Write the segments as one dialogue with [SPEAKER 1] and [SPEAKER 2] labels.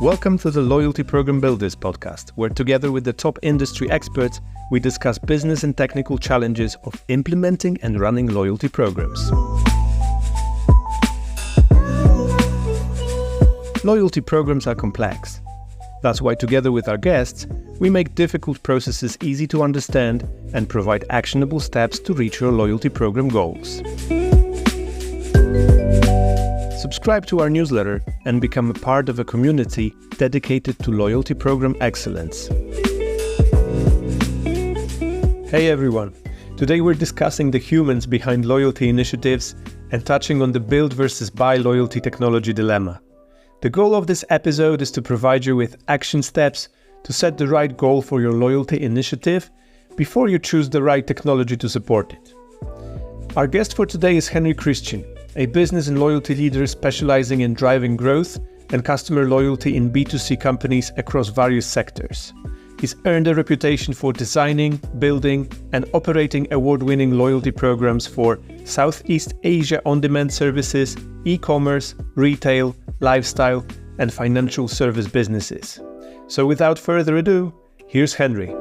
[SPEAKER 1] Welcome to the Loyalty Program Builders podcast, where together with the top industry experts, we discuss business and technical challenges of implementing and running loyalty programs. Loyalty programs are complex. That's why together with our guests, we make difficult processes easy to understand and provide actionable steps to reach your loyalty program goals. Subscribe to our newsletter and become a part of a community dedicated to loyalty program excellence. Hey everyone, today we're discussing the humans behind loyalty initiatives and touching on the build versus buy loyalty technology dilemma. The goal of this episode is to provide you with action steps to set the right goal for your loyalty initiative before you choose the right technology to support it. Our guest for today is Henry Christian, a business and loyalty leader specializing in driving growth and customer loyalty in B2C companies across various sectors. He's earned a reputation for designing, building, and operating award-winning loyalty programs for Southeast Asia on-demand services, e-commerce, retail, lifestyle, and financial service businesses. So without further ado, here's Henry.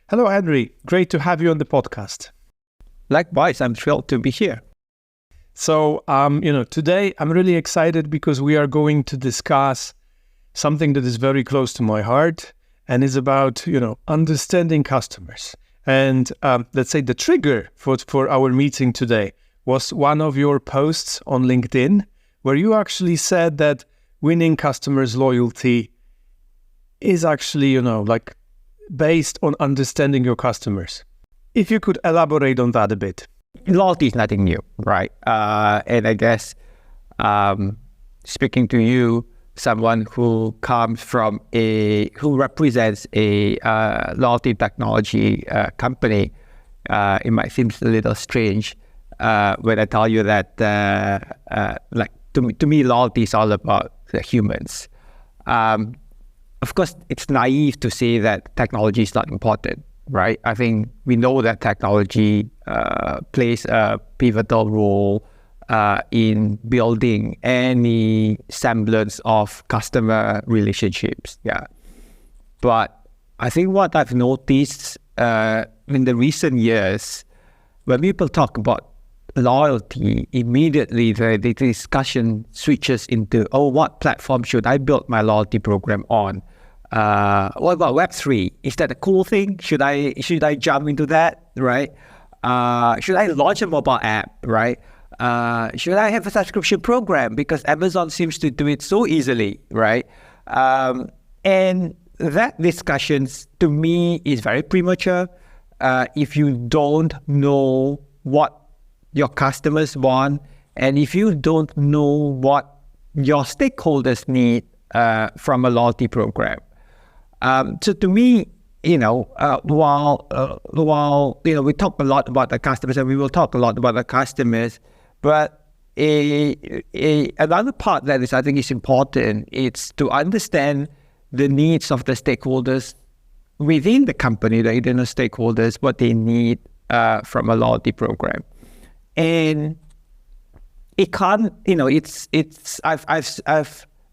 [SPEAKER 1] Hello, Henry. Great to have you on the podcast.
[SPEAKER 2] Likewise, I'm thrilled to be here.
[SPEAKER 1] So, today I'm really excited because we are going to discuss something that is very close to my heart and is about, understanding customers. And let's say the trigger for our meeting today was one of your posts on LinkedIn where you actually said that winning customers' loyalty is actually, based on understanding your customers. If you could elaborate on that a bit.
[SPEAKER 2] Loyalty is nothing new, right? And I guess speaking to you, someone who comes from who represents a loyalty technology company, it might seem a little strange when I tell you that, to me, loyalty is all about the humans. Of course, it's naive to say that technology is not important, right? I think we know that technology plays a pivotal role in building any semblance of customer relationships. Yeah. But I think what I've noticed in the recent years, when people talk about loyalty, immediately the discussion switches into, what platform should I build my loyalty program on? What about Web3? Is that a cool thing? Should I jump into that, right? Should I launch a mobile app, right? Should I have a subscription program because Amazon seems to do it so easily, right? And that discussion to me is very premature. If you don't know what your customers want, and if you don't know what your stakeholders need from a loyalty program. So to me, while we talk a lot about the customers, and we will talk a lot about the customers, but another part that I think is important is to understand the needs of the stakeholders within the company, the internal stakeholders, what they need from a loyalty program. And it can't,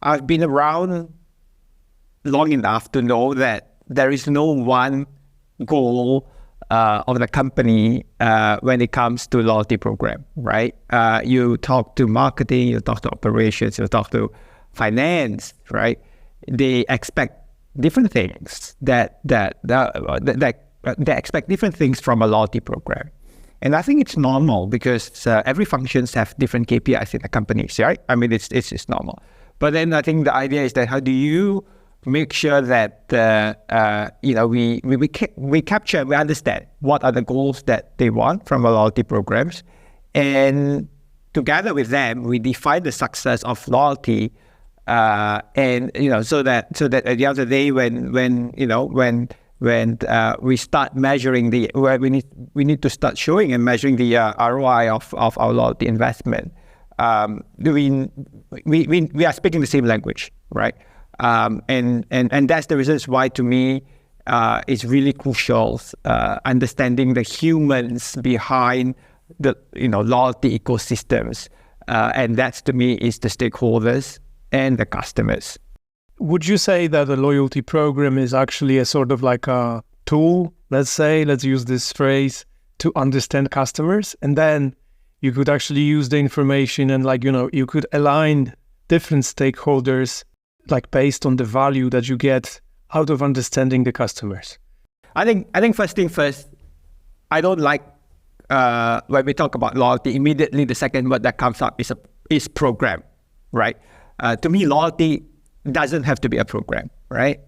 [SPEAKER 2] I've been around long enough to know that there is no one goal of the company when it comes to loyalty program, right? You talk to marketing, you talk to operations, you talk to finance, right? They expect different things they expect different things from a loyalty program. And I think it's normal because every functions have different KPIs in the companies, right? I mean, it's normal. But then I think the idea is that how do you make sure that we capture and we understand what are the goals that they want from our loyalty programs, and together with them we define the success of loyalty, and so that at the end of the day when we start measuring we need to start showing and measuring the ROI of our loyalty investment. We are speaking the same language, right? And that's the reasons why, to me, is really crucial. Understanding the humans behind the loyalty ecosystems, and that's to me is the stakeholders and the customers.
[SPEAKER 1] Would you say that a loyalty program is actually a sort of like a tool, let's use this phrase, to understand customers, and then you could actually use the information and you could align different stakeholders based on the value that you get out of understanding the customers?
[SPEAKER 2] I think first thing first, I don't like when we talk about loyalty, immediately the second word that comes up is program, right? To me, loyalty doesn't have to be a program, right?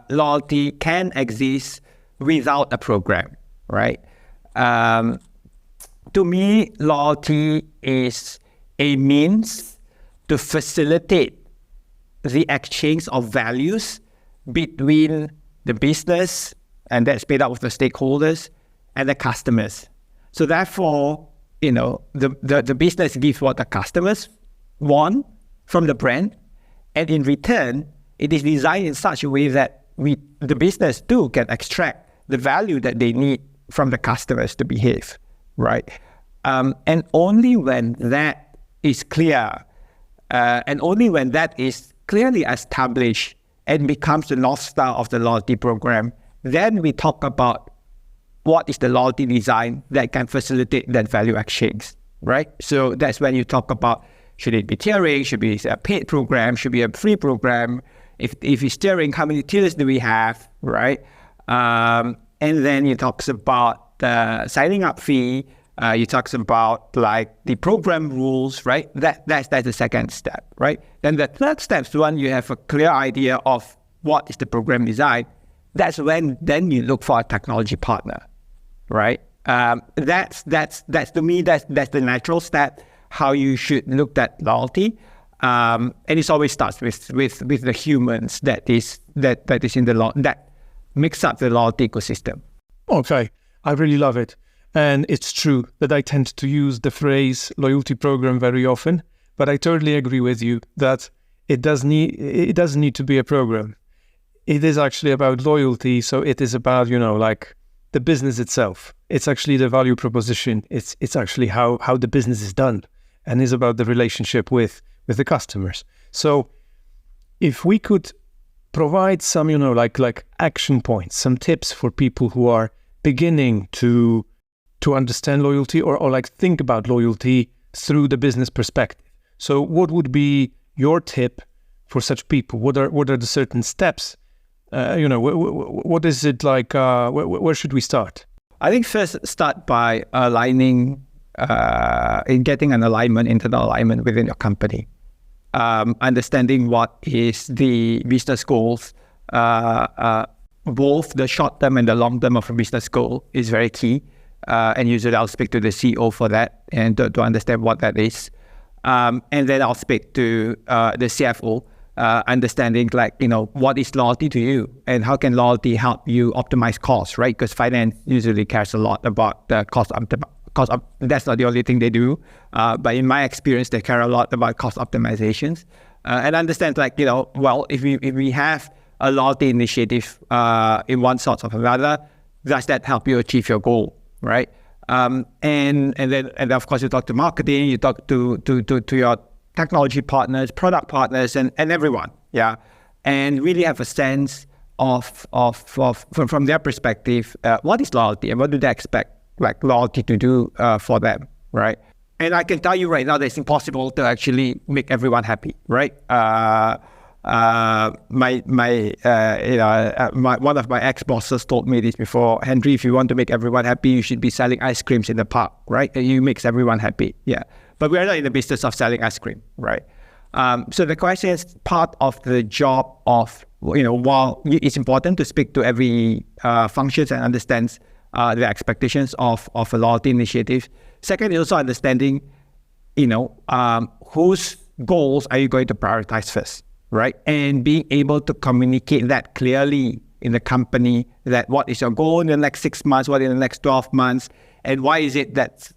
[SPEAKER 2] Loyalty can exist without a program, right? To me, loyalty is a means to facilitate the exchange of values between the business, and that's made up of the stakeholders, and the customers. So therefore, the business gives what the customers want from the brand, and in return, it is designed in such a way that the business too can extract the value that they need from the customers to behave, right? And only when that is clear, and only when that is clearly established and becomes the North Star of the loyalty program, then we talk about what is the loyalty design that can facilitate that value exchange, right? So that's when you talk about, should it be tiering, should it be a paid program, should it be a free program? If it's tiering, how many tiers do we have, right? And then you talk about the signing up fee, you talk about the program rules, right? That's the second step, right? Then the third step is when you have a clear idea of what is the program design. That's when then you look for a technology partner, right? That's to me that's the natural step how you should look at loyalty, and it always starts with the humans that is in that makes up the loyalty ecosystem.
[SPEAKER 1] Okay, I really love it. And it's true that I tend to use the phrase loyalty program very often, but I totally agree with you that it doesn't need to be a program. It is actually about loyalty, so it is about, the business itself. It's actually the value proposition. It's actually how the business is done, and is about the relationship with the customers. So if we could provide some, action points, some tips for people who are beginning to understand loyalty or think about loyalty through the business perspective. So what would be your tip for such people? What are the certain steps? What is it like? Where should we start?
[SPEAKER 2] I think first start by aligning, in getting an alignment, internal alignment within your company. Understanding what is the business goals, both the short term and the long term of a business goal is very key. And usually I'll speak to the CEO for that and to understand what that is. And then I'll speak to the CFO, understanding what is loyalty to you and how can loyalty help you optimize costs, right? Because finance usually cares a lot about the cost. That's not the only thing they do. But in my experience, they care a lot about cost optimizations. And understand if we have a loyalty initiative in one sort of another, does that help you achieve your goal? Right, and then of course you talk to marketing, you talk to your technology partners, product partners, and everyone, yeah, and really have a sense of from their perspective, what is loyalty and what do they expect loyalty to do for them, right? And I can tell you right now that it's impossible to actually make everyone happy, right? One of my ex-bosses told me this before. Henry, if you want to make everyone happy, you should be selling ice creams in the park, right? You makes everyone happy, yeah. But we are not in the business of selling ice cream, right? So the question is part of the job of, while it's important to speak to every functions and understands the expectations of a loyalty initiative. Second is also understanding, whose goals are you going to prioritize first? Right, and being able to communicate that clearly in the company, that what is your goal in the next 6 months, what in the next 12 months, and why is it that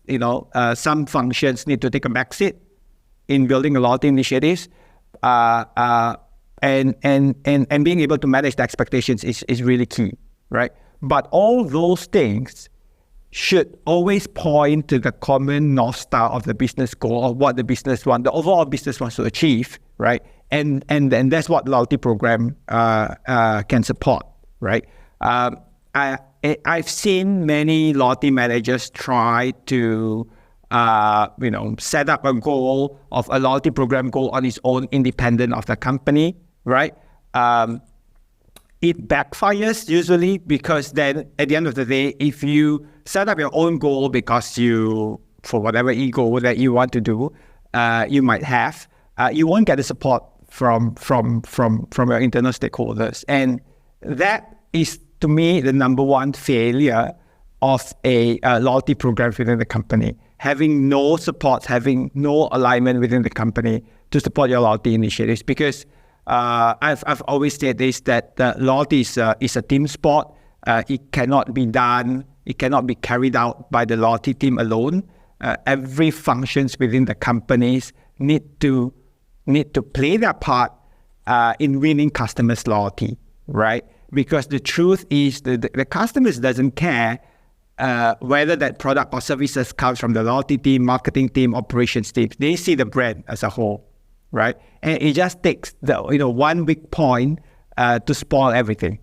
[SPEAKER 2] some functions need to take a backseat in building a loyalty initiatives, and being able to manage the expectations is really key, right? But all those things should always point to the common North Star of the business goal, of what the business wants, the overall business wants to achieve, right? And that's what loyalty program can support, right? I've seen many loyalty managers try to set up a goal of a loyalty program goal on its own, independent of the company, right? It backfires usually, because then at the end of the day, if you set up your own goal because for whatever ego that you want to do, you might have, you won't get the support from your internal stakeholders. And that is, to me, the number one failure of a loyalty program within the company. Having no support, having no alignment within the company to support your loyalty initiatives. Because I've always said this, that loyalty is a team sport. It cannot be done. It cannot be carried out by the loyalty team alone. Every functions within the companies need to play their part in winning customers' loyalty, right? Because the truth is the customers doesn't care whether that product or services comes from the loyalty team, marketing team, operations team. They see the brand as a whole, right? And it just takes one weak point to spoil everything,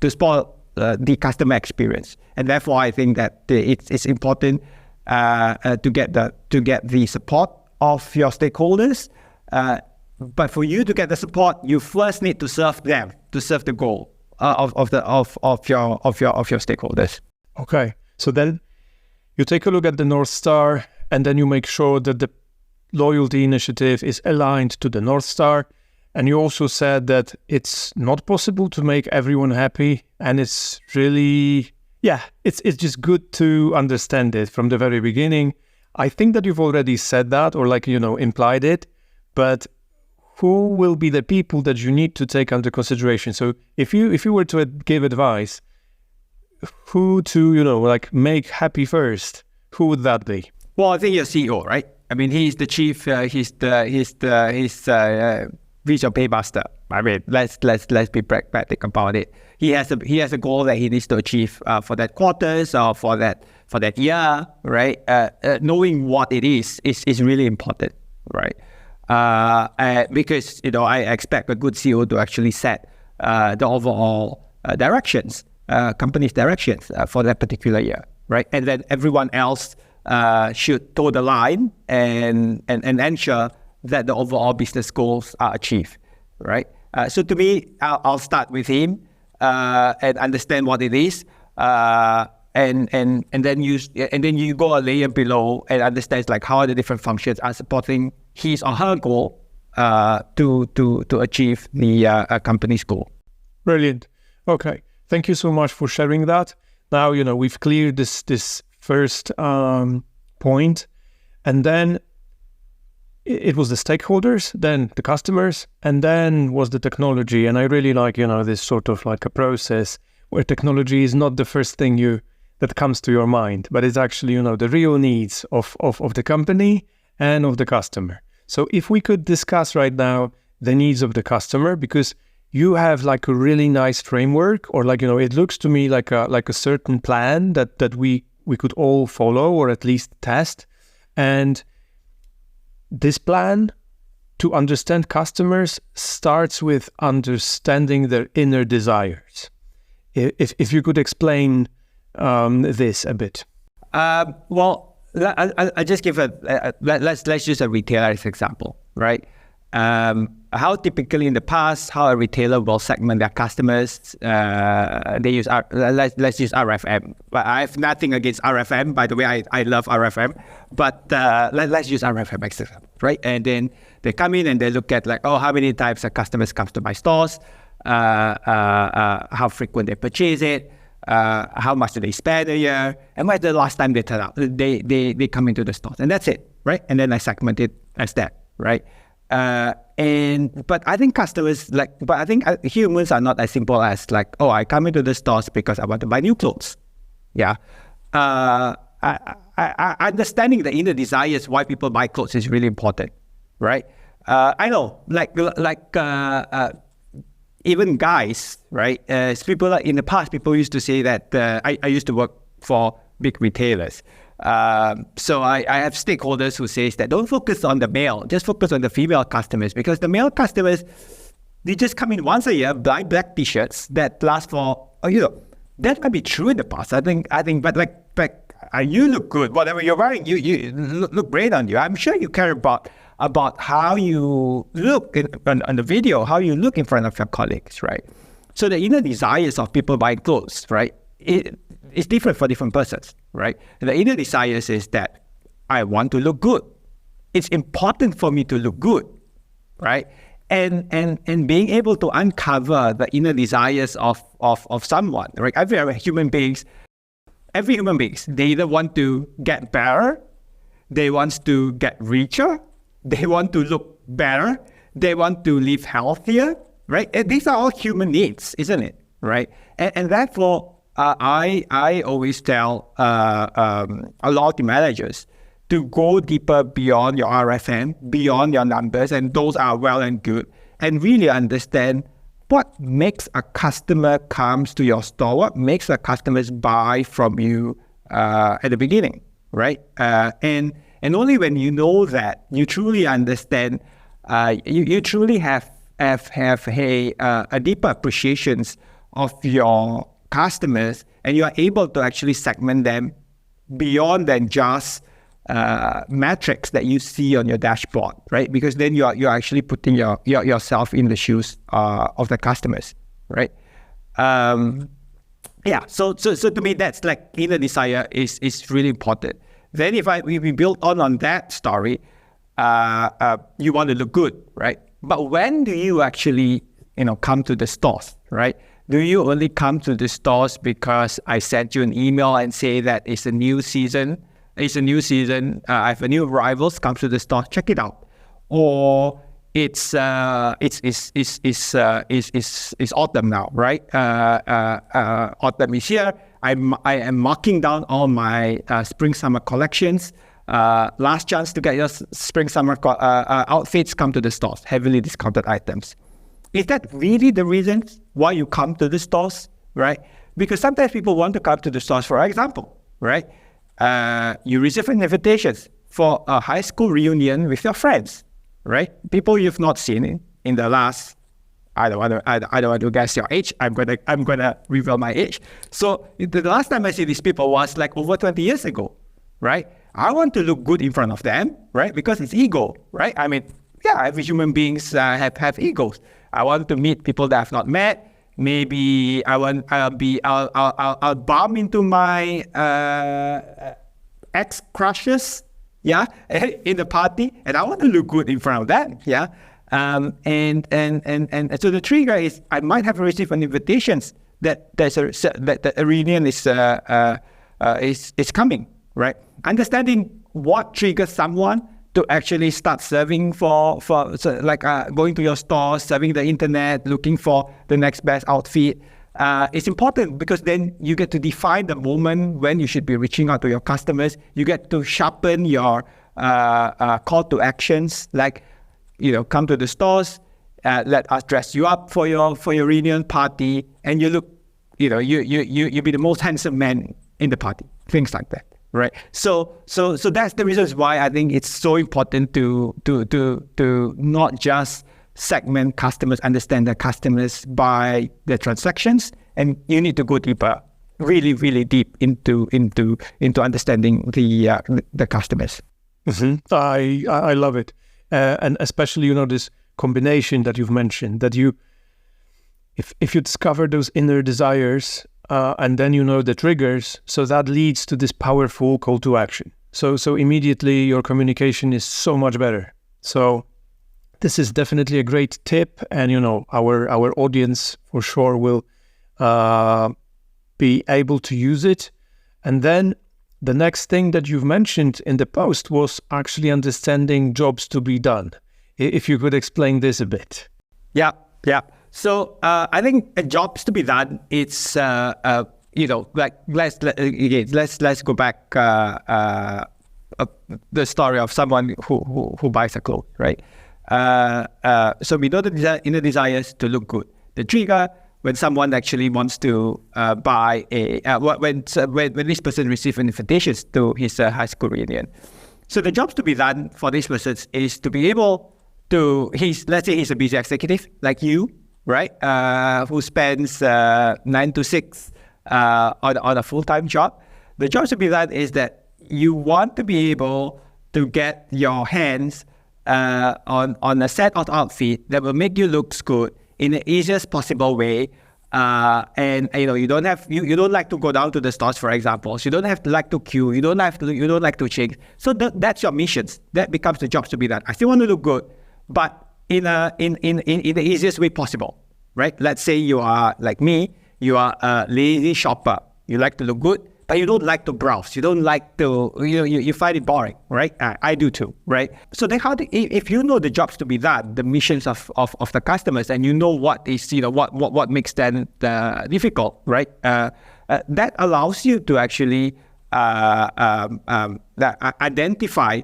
[SPEAKER 2] to spoil the customer experience. And therefore, I think that it's important to get the support of your stakeholders. But for you to get the support, you first need to serve them, to serve the goal of your stakeholders.
[SPEAKER 1] Okay, so then you take a look at the North Star, and then you make sure that the loyalty initiative is aligned to the North Star. And you also said that it's not possible to make everyone happy, and it's really, it's just good to understand it from the very beginning. I think that you've already said that, or implied it, but who will be the people that you need to take under consideration? So if you were to give advice, who to make happy first, who would that be?
[SPEAKER 2] Well, I think your CEO, right? I mean, he's the chief. He's your paymaster. I mean, let's be pragmatic about it. He has a goal that he needs to achieve for that quarters or for that year, right? Knowing what it is really important, right? Because I expect a good CEO to actually set the overall directions, company's directions for that particular year, right? And then everyone else should toe the line and ensure that the overall business goals are achieved, right? So to me, I'll start with him and understand what it is, and then you go a layer below and understand how the different functions are supporting his or her goal to achieve the company's goal.
[SPEAKER 1] Brilliant. Okay, thank you so much for sharing that. Now we've cleared this first point, and then it was the stakeholders, then the customers, and then was the technology. And I really like this sort of like a process where technology is not the first thing that comes to your mind, but it's actually the real needs of the company and of the customer. So if we could discuss right now the needs of the customer, because you have a really nice framework, or it looks to me like a certain plan that we could all follow, or at least test. And this plan to understand customers starts with understanding their inner desires. If you could explain this a bit.
[SPEAKER 2] Well, I just give let's use a retailer as example, right? How typically in the past, how a retailer will segment their customers, they use let's use RFM. But I have nothing against RFM. By the way, I love RFM. But let's use RFM as example, right? And then they come in and they look at how many times a customers comes to my stores, how frequent they purchase it, how much do they spend a year, and when's the last time they turn out they come into the stores, and that's it, right? And then I segment it as that, right? But I think humans are not as simple as I come into the stores because I want to buy new clothes. Yeah. Understanding the inner desires why people buy clothes is really important, right? I know, even guys, right? People like in the past, people used to say that I used to work for big retailers. So I have stakeholders who says that don't focus on the male, just focus on the female customers, because the male customers, they just come in once a year, buy black t-shirts that last for, that might be true in the past. I think, but like you look good, whatever you're wearing, you look great on you. I'm sure you care about how you look on the video, how you look in front of your colleagues, right? So the inner desires of people buying clothes, right? It's different for different persons, right? The inner desires is that I want to look good. It's important for me to look good, right? And being able to uncover the inner desires of someone, right? Every human being, they either want to get better, they want to get richer, they want to look better, they want to live healthier, right? And these are all human needs, isn't it, right? And therefore, I always tell loyalty managers to go deeper beyond your RFM, beyond your numbers, and those are well and good, and really understand what makes a customer comes to your store, what makes a customer buy from you at the beginning, right? And only when you know that, you truly understand, you truly have a deeper appreciation of your customers, and you are able to actually segment them beyond than just metrics that you see on your dashboard, right? Because then you're actually putting yourself in the shoes of the customers, right? So to me, that's like inner desire is really important. Then if we build on that story, you want to look good, right? But when do you actually come to the stores, right? Do you only come to the stores because I sent you an email and say that it's a new season? I have a new arrivals. Come to the store, check it out. Or it's autumn now, right? Autumn is here. I am marking down all my spring summer collections. Last chance to get your spring summer outfits. Come to the stores, heavily discounted items. Is that really the reason why you come to the stores, right? Because sometimes people want to come to the stores, for example, right? You receive an invitation for a high school reunion with your friends, right? People you've not seen in the last, I don't want to guess your age. I'm gonna reveal my age. So the last time I see these people was like over 20 years ago, right? I want to look good in front of them, right? Because it's ego, right? I mean, yeah, every human beings have egos. I want to meet people that I've not met. Maybe I'll bump into my ex crushes, yeah, in the party, and I want to look good in front of them, yeah. And so the trigger is I might have received an invitation that a reunion is coming, right? Understanding what triggers someone to actually start serving going to your store, serving the internet, looking for the next best outfit. It's important because then you get to define the moment when you should be reaching out to your customers. You get to sharpen your call to actions, like, come to the stores, let us dress you up for your reunion party, and you look, you be the most handsome man in the party, things like that. Right. So that's the reasons why I think it's so important to not just segment customers, understand the customers by their transactions, and you need to go deeper, really, really deep into understanding the customers.
[SPEAKER 1] Mm-hmm. I love it, and especially this combination that you've mentioned, that if you discover those inner desires. And then the triggers, so that leads to this powerful call to action. So immediately your communication is so much better. So this is definitely a great tip, and our audience for sure will be able to use it. And then the next thing that you've mentioned in the post was actually understanding jobs to be done. If you could explain this a bit.
[SPEAKER 2] Yeah. So I think jobs to be done. It's like let's go back the story of someone who buys a clothes, right? So we know the inner desires to look good. the trigger when someone actually wants to buy when this person receives an invitation to his high school reunion. So the jobs to be done for this person is to be able to, let's say he's a busy executive like you, right? Who spends 9 to 6 on a full-time job. The jobs to be done is that you want to be able to get your hands on a set of outfit that will make you look good in the easiest possible way. And you don't like to go down to the stores, for example. So you don't have to like to queue. You don't like to change. So that's your missions. That becomes the jobs to be done. I still want to look good, but in the easiest way possible, right? Let's say you are like me. You are a lazy shopper. You like to look good, but you don't like to browse. You don't like to, you find it boring, right? I do too, right? So then if you know the jobs to be done, the missions of the customers, and you know what is, what makes them difficult, right? That allows you to actually identify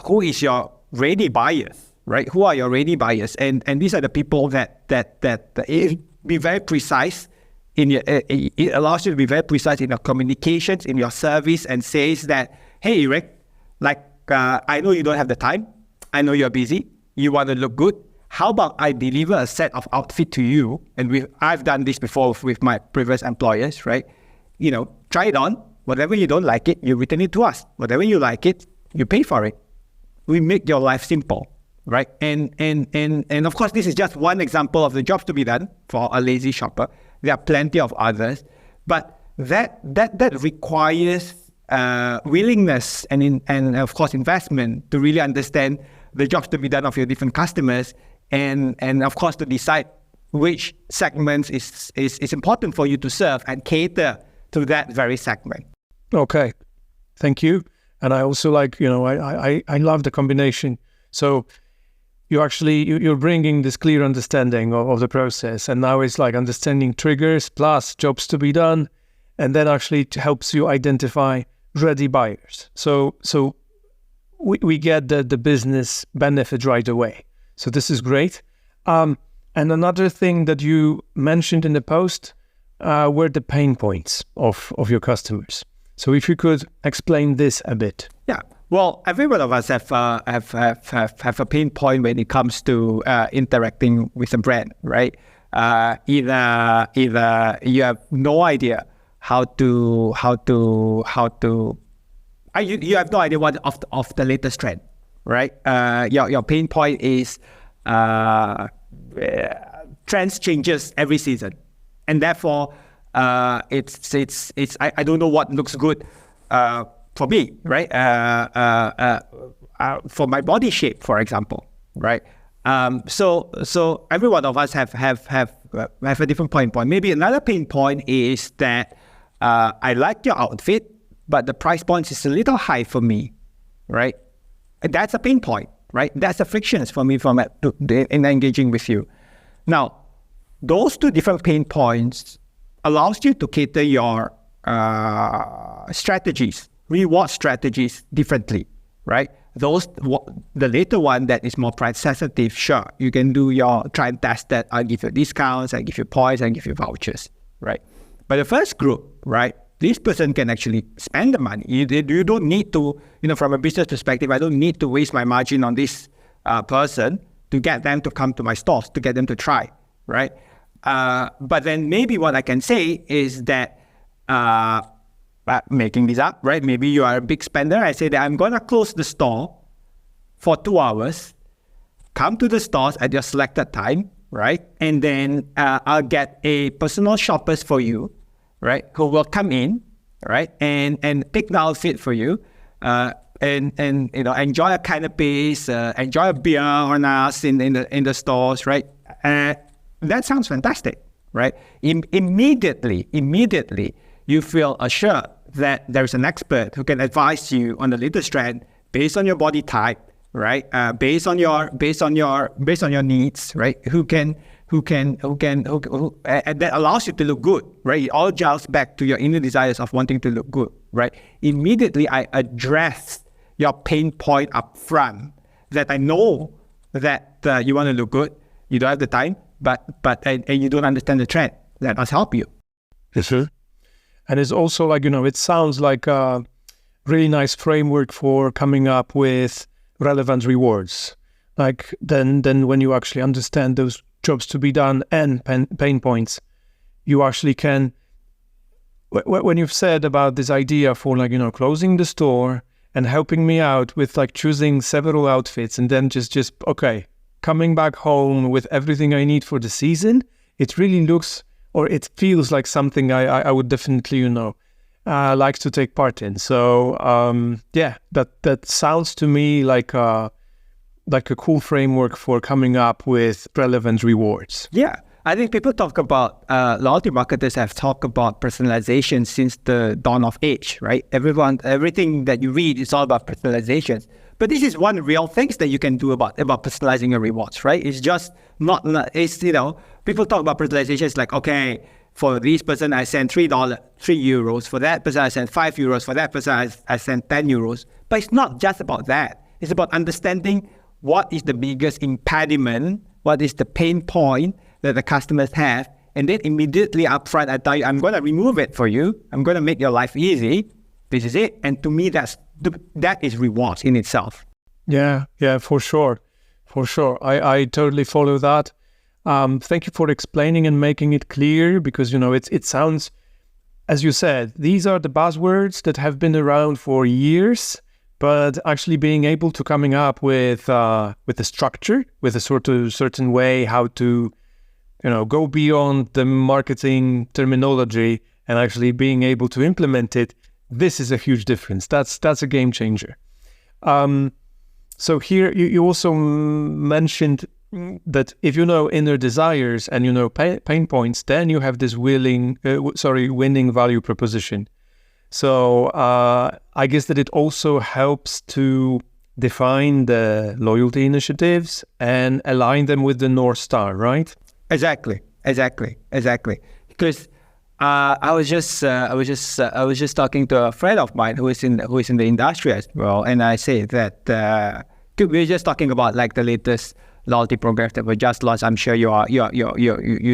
[SPEAKER 2] who is your ready buyers, right? Who are your ready buyers? And these are the people that be very precise. It allows you to be very precise in your communications, in your service, and says that, hey, Rick, I know you don't have the time. I know you're busy. You want to look good. How about I deliver a set of outfit to you? And I've done this before with my previous employers, right? Try it on. Whatever you don't like it, you return it to us. Whatever you like it, you pay for it. We make your life simple, right? And of course, this is just one example of the jobs to be done for a lazy shopper. There are plenty of others, but that requires willingness and of course investment to really understand the jobs to be done of your different customers, and of course to decide which segments is important for you to serve and cater to that very segment.
[SPEAKER 1] Okay, thank you. And I also I love the combination. So you're bringing this clear understanding of the process, and now it's like understanding triggers plus jobs to be done, and then actually it helps you identify ready buyers. So we get the business benefit right away. So this is great. And another thing that you mentioned in the post were the pain points of your customers. So if you could explain this a bit.
[SPEAKER 2] Yeah. Well, every one of us have a pain point when it comes to interacting with a brand, right? Either you have no idea you have no idea what of the latest trend, right? Your pain point is trends changes every season, and therefore it's I don't know what looks good. For me, right? For my body shape, for example, right? So every one of us have a different pain point. Maybe another pain point is that I like your outfit, but the price point is a little high for me, right? And that's a pain point, right? That's a frictions for me in engaging with you. Now, those two different pain points allows you to cater your strategies. Reward strategies differently, right? The later one that is more price sensitive, sure, you can do your try and test that. I'll give you discounts, I give you points, I give you vouchers, right? But the first group, right? This person can actually spend the money. You don't need to, from a business perspective, I don't need to waste my margin on this person to get them to come to my stores, to get them to try, right? But then maybe what I can say is that making this up, right? Maybe you are a big spender. I say that I'm going to close the store for 2 hours. Come to the stores at your selected time, right? And then I'll get a personal shoppers for you, right? Who will come in, right? And pick the outfit for you, and enjoy a canapes, enjoy a beer on us in the stores, right? That sounds fantastic, right? Immediately, you feel assured that there's an expert who can advise you on the latest trend based on your body type, right? Based on your needs, right? And that allows you to look good, right? It all gels back to your inner desires of wanting to look good, right? Immediately, I address your pain point up front, that I know that you want to look good, you don't have the time, and you don't understand the trend. Let us help you.
[SPEAKER 1] Yes, sir. And it's also like, it sounds like a really nice framework for coming up with relevant rewards. Like then when you actually understand those jobs to be done and pain points, you actually can, when you've said about this idea for like, closing the store and helping me out with like choosing several outfits and then just okay, coming back home with everything I need for the season, it really looks, or it feels like something I would definitely, like to take part in. So that sounds to me like a cool framework for coming up with relevant rewards.
[SPEAKER 2] Yeah, I think people talk about, loyalty marketers have talked about personalization since the dawn of age, right? Everything that you read is all about personalizations. But this is one real thing that you can do about personalizing your rewards, right? It's just not, people talk about personalization. It's like, okay, for this person, I send €3. For that person, I send €5. For that person, I send €10. But it's not just about that. It's about understanding what is the biggest impediment, what is the pain point that the customers have. And then immediately upfront, I tell you, I'm going to remove it for you. I'm going to make your life easy. This is it. And to me, that is rewards in itself.
[SPEAKER 1] Yeah, for sure. I totally follow that. Thank you for explaining and making it clear, because, it sounds, as you said, these are the buzzwords that have been around for years, but actually being able to coming up with a structure, with a sort of certain way how to, go beyond the marketing terminology and actually being able to implement it. This is a huge difference. That's a game changer. So here you also mentioned that if you know inner desires and you know pain points, then you have this winning value proposition. So I guess that it also helps to define the loyalty initiatives and align them with the North Star, right?
[SPEAKER 2] Exactly. Because I was just talking to a friend of mine who is in the industry as well, and I say that we're just talking about like the latest loyalty programs that were just launched. I'm sure you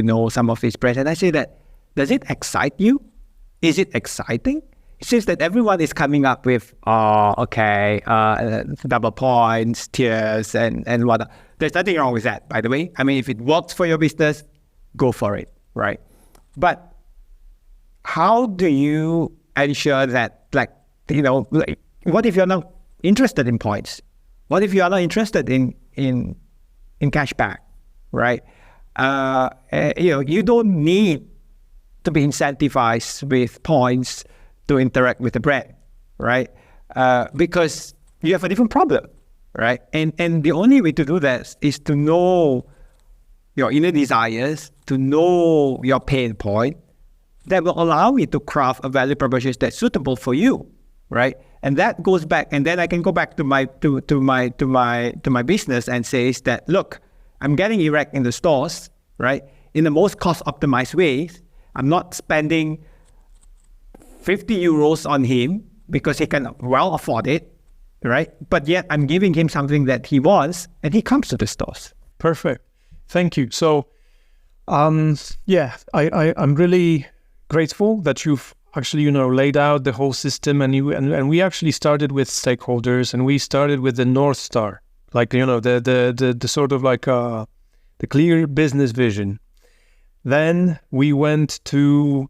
[SPEAKER 2] know some of these brands, and I say that, does it excite you? Is it exciting? It seems that everyone is coming up with double points, tiers, and whatnot. There's nothing wrong with that, by the way. I mean, if it works for your business, go for it, right? But how do you ensure that, what if you're not interested in points? What if you are not interested in cashback, right? You don't need to be incentivized with points to interact with the brand, right? Because you have a different problem, right? And the only way to do that is to know your inner desires, to know your pain point, that will allow you to craft a value proposition that's suitable for you, right? And that goes back, and then I can go back to my business and says that, look, I'm getting erect in the stores, right? In the most cost optimized ways. I'm not spending €50 on him because he can well afford it, right? But yet I'm giving him something that he wants, and he comes to the stores.
[SPEAKER 1] Perfect. Thank you. So, I'm really grateful that you've actually, laid out the whole system, and we actually started with stakeholders, and we started with the North Star, like, the sort of like the clear business vision. Then we went to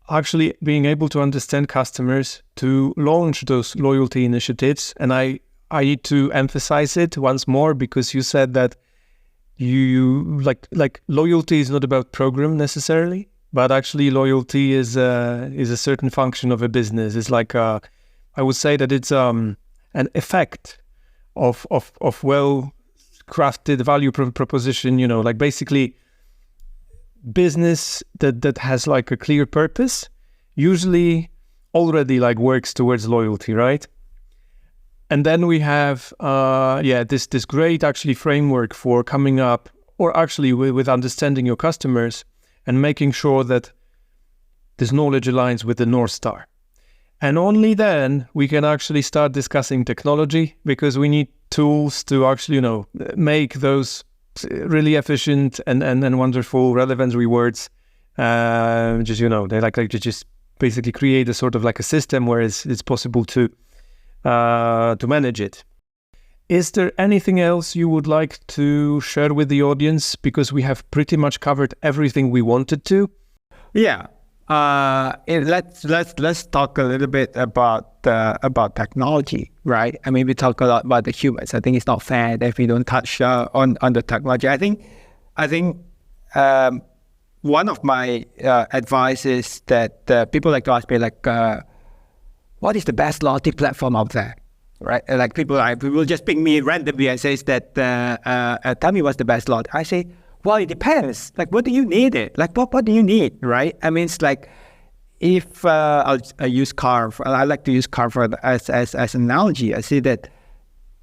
[SPEAKER 1] actually being able to understand customers, to launch those loyalty initiatives. And I need to emphasize it once more, because you said that you like loyalty is not about program necessarily, but actually loyalty is a certain function of a business. It's like I would say that it's an effect of well crafted value proposition. Like basically business that has like a clear purpose usually already like works towards loyalty, right? And then we have this great actually framework for coming up, or actually with understanding your customers and making sure that this knowledge aligns with the North Star. And only then we can actually start discussing technology, because we need tools to actually, make those really efficient and wonderful relevance rewards. Just, they like to just basically create a sort of like a system where it's possible to manage it. Is there anything else you would like to share with the audience? Because we have pretty much covered everything we wanted to.
[SPEAKER 2] Yeah. Let's talk a little bit about technology, right? I mean, we talk a lot about the humans. I think it's not fair that we don't touch on the technology. I think one of my advice is that people like to ask me what is the best loyalty platform out there, right? Like people will just ping me randomly and says that tell me what's the best loyalty. I say, well, it depends. Like, what do you need it? Like, what do you need, right? I mean, it's like, if I use car, I like to use car as an analogy. I say that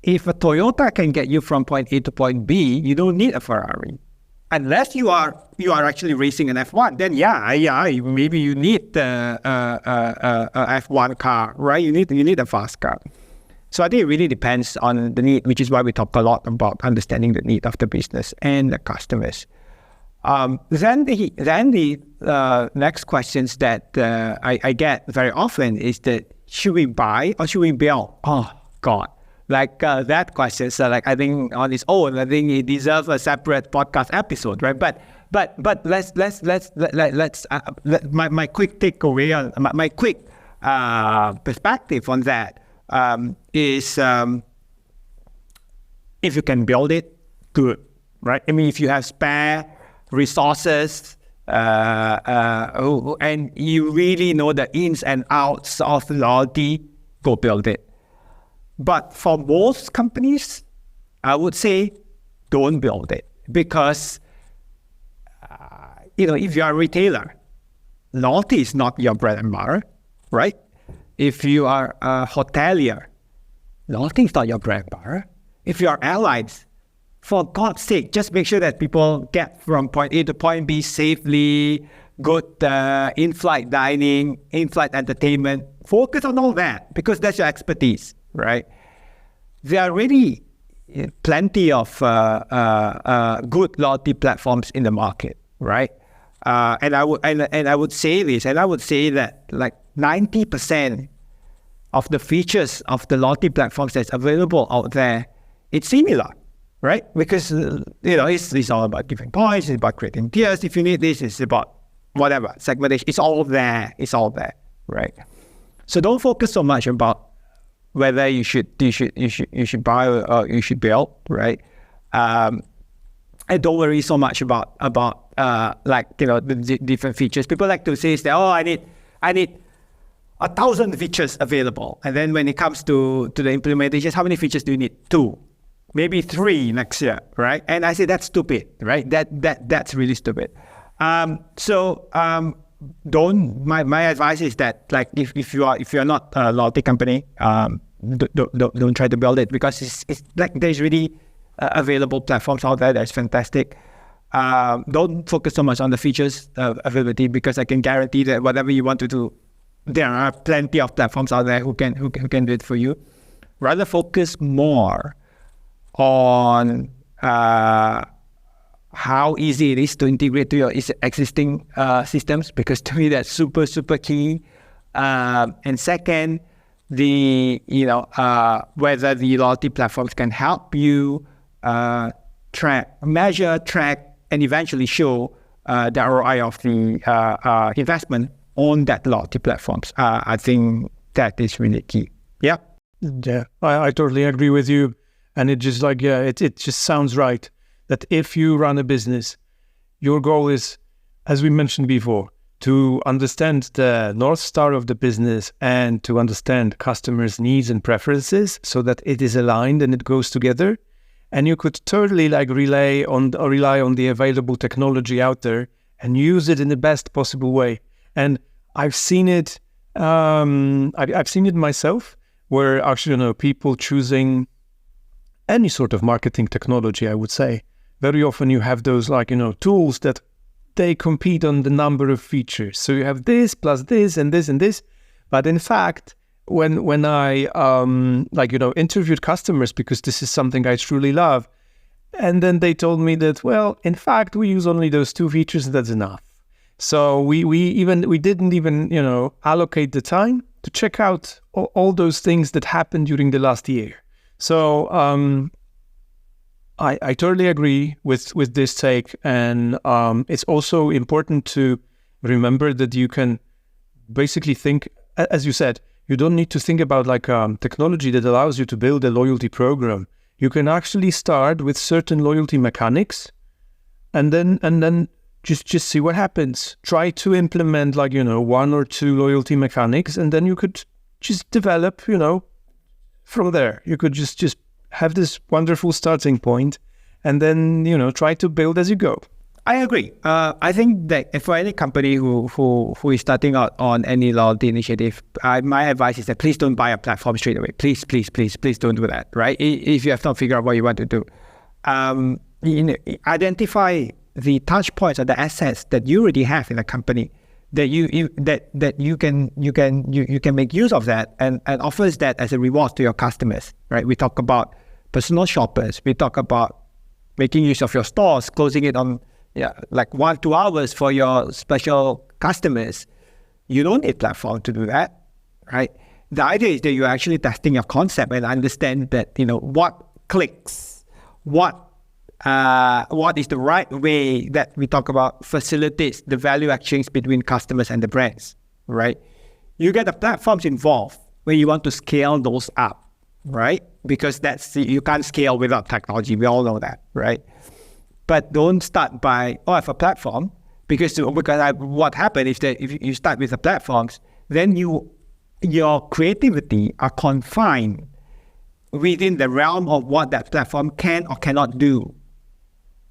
[SPEAKER 2] if a Toyota can get you from point A to point B, you don't need a Ferrari, unless you are actually racing an F1. Then maybe you need a F1 car, right? You need a fast car. So I think it really depends on the need, which is why we talk a lot about understanding the need of the business and the customers. Then the next questions that I get very often is that, should we buy or should we build? Oh God, that question. So I think on its own, I think it deserves a separate podcast episode, right? But let's my quick takeaway on my quick perspective on that. Is if you can build it, good, right? I mean, if you have spare resources and you really know the ins and outs of loyalty, go build it. But for most companies, I would say don't build it, because if you are a retailer, loyalty is not your bread and butter, right? If you are a hotelier, loyalty is not your bread and butter. If you are airlines, for God's sake, just make sure that people get from point A to point B safely, good in-flight dining, in-flight entertainment. Focus on all that, because that's your expertise, right? There are really plenty of good loyalty platforms in the market, right? And I would say this, and I would say that 90% of the features of the loyalty platforms that's available out there, it's similar, right? Because it's all about giving points, it's about creating tiers. If you need this, it's about whatever segmentation. It's all there, right? So don't focus so much about whether you should buy or you should build, right? And don't worry so much about the different features. People like to say that, I need 1,000 features available. And then when it comes to the implementations, how many features do you need? 2, maybe 3 next year, right? And I say that's stupid, right? That's really stupid. My advice is that if you're not a loyalty company, don't try to build it, because it's there's really available platforms out there that's fantastic. Don't focus so much on the features availability, because I can guarantee that whatever you want to do, there are plenty of platforms out there who can do it for you. Rather focus more on how easy it is to integrate to your existing systems, because to me that's super, super key. And second, whether the loyalty platforms can help you measure, track, and eventually show the ROI of the investment on that loyalty platforms. I think that is really key. Yeah.
[SPEAKER 1] Yeah, I totally agree with you. And it just it just sounds right that if you run a business, your goal is, as we mentioned before, to understand the North Star of the business and to understand customers' needs and preferences so that it is aligned and it goes together. And you could totally rely on the available technology out there and use it in the best possible way. And I've seen it. I've seen it myself, where actually people choosing any sort of marketing technology. I would say very often you have those tools that they compete on the number of features. So you have this plus this and this and this. But in fact, when I interviewed customers, because this is something I truly love, And then they told me that, well, in fact, we use only those 2 features and that's enough. So we didn't even, allocate the time to check out all those things that happened during the last year. So I totally agree with this take. And it's also important to remember that you can basically think, as you said, you don't need to think about like technology that allows you to build a loyalty program. You can actually start with certain loyalty mechanics and then just see what happens. Try to implement 1 or 2 loyalty mechanics, and then you could just develop, from there. You could just have this wonderful starting point and then, try to build as you go.
[SPEAKER 2] I agree. I think that for any company who is starting out on any loyalty initiative, my advice is that please don't buy a platform straight away. Please don't do that, right? If you have not figured out what you want to do. Identify the touch points or the assets that you already have in a company that you can make use of that and offers that as a reward to your customers, right? We talk about personal shoppers. We talk about making use of your stores, closing it on 1-2 hours for your special customers. You don't need platform to do that, right? The idea is that you're actually testing your concept and understand that, what clicks, what is the right way that we talk about facilitates the value exchange between customers and the brands, right? You get the platforms involved when you want to scale those up, right? Because you can't scale without technology. We all know that, right? But don't start by, I have a platform, because what happens if you start with the platforms, then your creativity are confined within the realm of what that platform can or cannot do,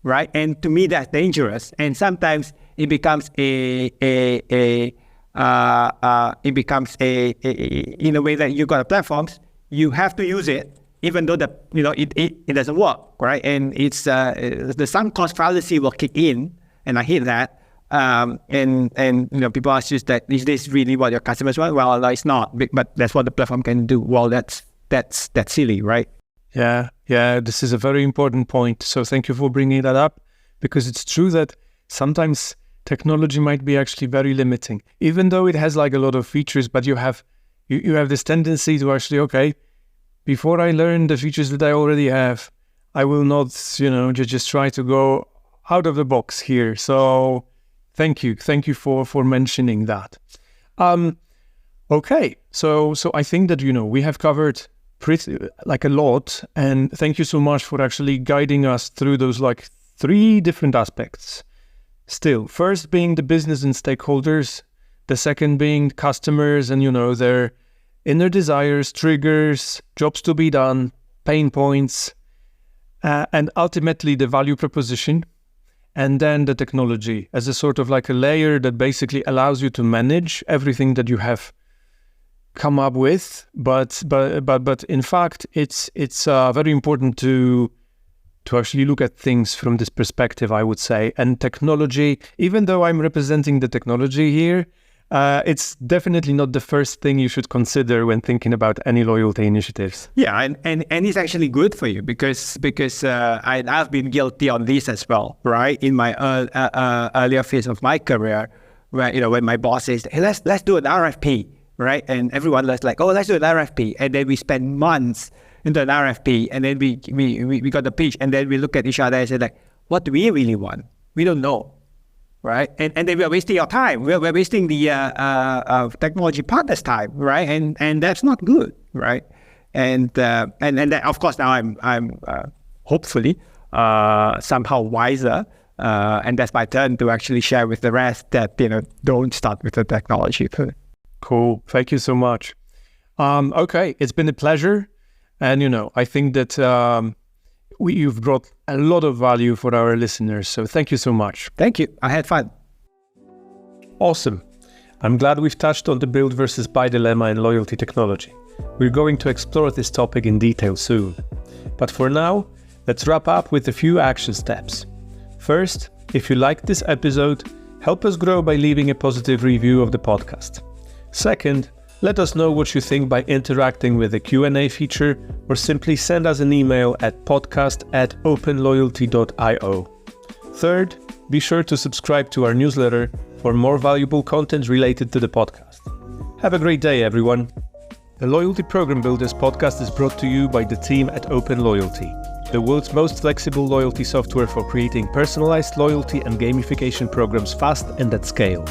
[SPEAKER 2] right? And to me, that's dangerous. And sometimes it becomes in a way that you got the platforms, you have to use it, even though it doesn't work, right? And it's the sunk cost fallacy will kick in, and I hate that. And people ask you that, is this really what your customers want? Well, no, it's not, but that's what the platform can do. Well, that's silly, right?
[SPEAKER 1] Yeah, this is a very important point. So thank you for bringing that up, because it's true that sometimes technology might be actually very limiting, even though it has a lot of features, but you have this tendency to actually, before I learn the features that I already have, I will not, just try to go out of the box here. So thank you for mentioning that. Okay, so I think that we have covered pretty a lot, and thank you so much for actually guiding us through those 3 different aspects. Still, first being the business and stakeholders, the second being customers and their inner desires, triggers, jobs to be done, pain points, and ultimately the value proposition, and then the technology as a sort of a layer that basically allows you to manage everything that you have come up with. But in fact, it's very important to actually look at things from this perspective, I would say. And technology, even though I'm representing the technology here, it's definitely not the first thing you should consider when thinking about any loyalty initiatives.
[SPEAKER 2] Yeah, and it's actually good for you because I've been guilty on this as well, right? In my earlier phase of my career, where when my boss says, "Hey, let's do an RFP," right? And everyone was like, "Oh, let's do an RFP," and then we spend months into an RFP, and then we got the pitch, and then we look at each other and say "What do we really want? We don't know." Right, and then we're wasting your time. We're wasting the technology partners' time, right? And that's not good, right? And that, of course, now I'm hopefully somehow wiser, and that's my turn to actually share with the rest that don't start with the technology.
[SPEAKER 1] Cool, thank you so much. Okay, it's been a pleasure, and I think that you've brought a lot of value for our listeners, so thank you so much.
[SPEAKER 2] Thank you. I had fun.
[SPEAKER 1] Awesome. I'm glad we've touched on the build versus buy dilemma in loyalty technology. We're going to explore this topic in detail soon. But for now, let's wrap up with a few action steps. First, if you liked this episode, help us grow by leaving a positive review of the podcast. Second, Let us know what you think by interacting with the Q&A feature or simply send us an email at podcast@openloyalty.io. Third, be sure to subscribe to our newsletter for more valuable content related to the podcast. Have a great day, everyone. The Loyalty Program Builders podcast is brought to you by the team at Open Loyalty, the world's most flexible loyalty software for creating personalized loyalty and gamification programs fast and at scale.